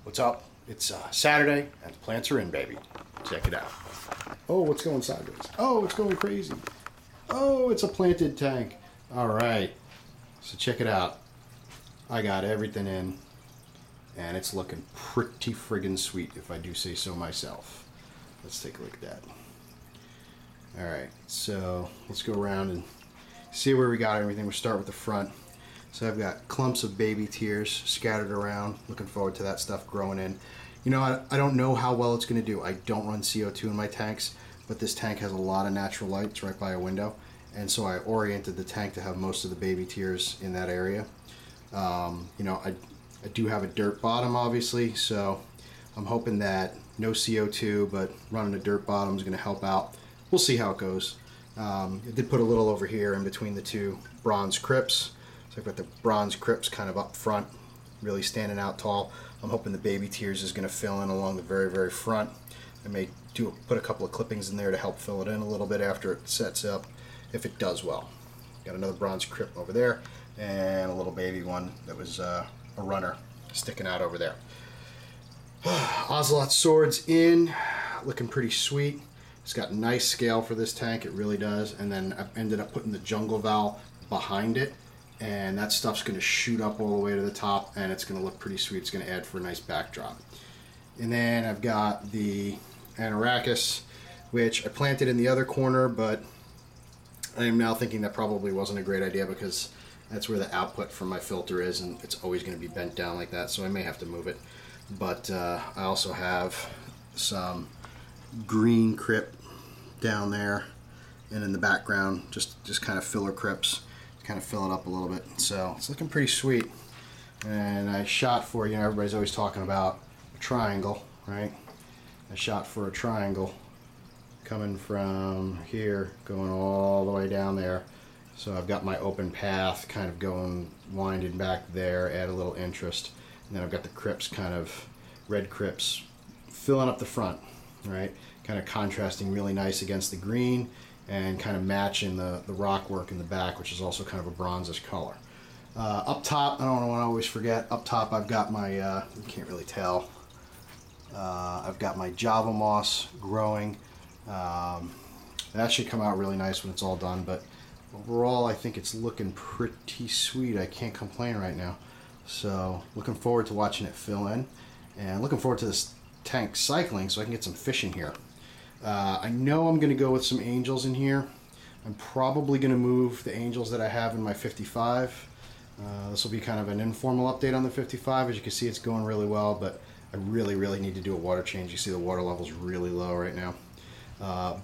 What's up? It's Saturday and the plants are in, baby. Check it out. Oh, what's going sideways? Oh, it's going crazy. Oh, it's a planted tank. All right. So check it out. I got everything in and it's looking pretty friggin' sweet if I do say so myself. Let's take a look at that. All right. So let's go around and see where we got everything. We'll start with the front. So I've got clumps of baby tears scattered around. Looking forward to that stuff growing in. You know, I don't know how well it's going to do. I don't run CO2 in my tanks, but this tank has a lot of natural light. It's right by a window. And so I oriented the tank to have most of the baby tears in that area. You know, I do have a dirt bottom, obviously, so I'm hoping that no CO2, but running a dirt bottom is going to help out. We'll see how it goes. I did put a little over here in between the two bronze crypts. So I've got the bronze crypts kind of up front, really standing out tall. I'm hoping the baby tears is going to fill in along the very, very front. I may put a couple of clippings in there to help fill it in a little bit after it sets up, if it does well. Got another bronze crypt over there, and a little baby one that was a runner sticking out over there. Ocelot swords in, looking pretty sweet. It's got nice scale for this tank, it really does. And then I ended up putting the jungle valve behind it, and that stuff's going to shoot up all the way to the top, and it's going to look pretty sweet. It's going to add for a nice backdrop. And then I've got the Anarachis, which I planted in the other corner, but I am now thinking that probably wasn't a great idea because that's where the output from my filter is, and it's always going to be bent down like that, so I may have to move it. But I also have some green crypt down there, and in the background, just kind of filler crypts. Kind of fill it up a little bit, so it's looking pretty sweet. And I shot for, you know, everybody's always talking about a triangle, right? I shot for a triangle coming from here going all the way down there, so I've got my open path kind of going winding back there, add a little interest, and then I've got the crypts, kind of red crypts filling up the front, right? Kind of contrasting really nice against the green and kind of matching the rock work in the back, which is also kind of a bronzish color. Up top, I don't want to always forget, up top I've got my, you can't really tell, I've got my Java moss growing. That should come out really nice when it's all done, but overall I think it's looking pretty sweet. I can't complain right now. So looking forward to watching it fill in, and looking forward to this tank cycling so I can get some fish in here. I know I'm going to go with some angels in here. I'm probably going to move the angels that I have in my 55. This will be kind of an informal update on the 55. As you can see, it's going really well, but I really need to do a water change. You see the water level's really low right now.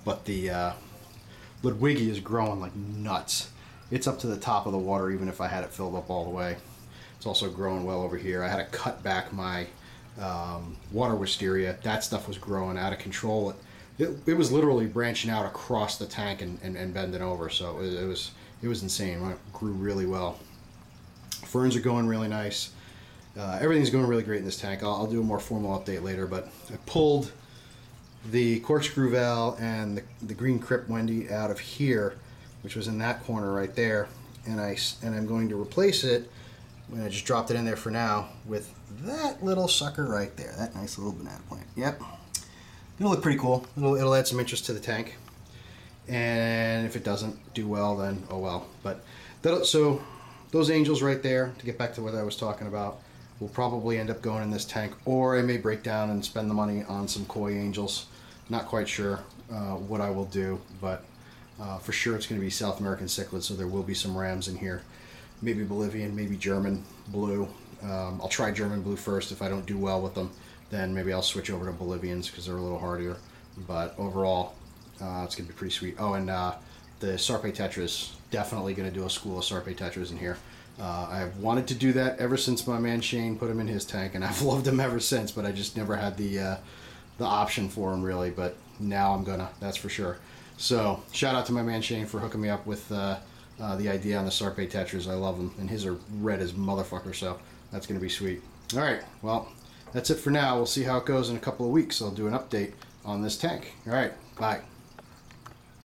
But the Ludwigi is growing like nuts. It's up to the top of the water even if I had it filled up all the way. It's also growing well over here. I had to cut back my water wisteria. That stuff was growing out of control. It was literally branching out across the tank and bending over, so it was insane. It grew really well. Ferns are going really nice. Everything's going really great in this tank. I'll do a more formal update later, but I pulled the corkscrew valve and the green crypt Wendy out of here, which was in that corner right there, and I'm going to replace it. I just dropped it in there for now with that little sucker right there, that nice little banana plant. Yep. It'll look pretty cool. It'll add some interest to the tank, and if it doesn't do well, then oh well. But so those angels right there, to get back to what I was talking about, will probably end up going in this tank, or I may break down and spend the money on some koi angels. Not quite sure what I will do, but for sure it's going to be South American cichlid, so there will be some rams in here. Maybe Bolivian, maybe German blue. I'll try German blue first. If I don't do well with them, then maybe I'll switch over to Bolivians because they're a little hardier. But overall, it's going to be pretty sweet. Oh, and the Sarpe Tetras, definitely going to do a school of Sarpe Tetras in here. I've wanted to do that ever since my man Shane put him in his tank, and I've loved him ever since, but I just never had the option for him really, but now I'm gonna, that's for sure. So shout out to my man Shane for hooking me up with the idea on the Sarpe Tetras. I love them, and his are red as motherfucker, so that's going to be sweet. All right, well, that's it for now. We'll see how it goes in a couple of weeks. I'll do an update on this tank. All right, bye.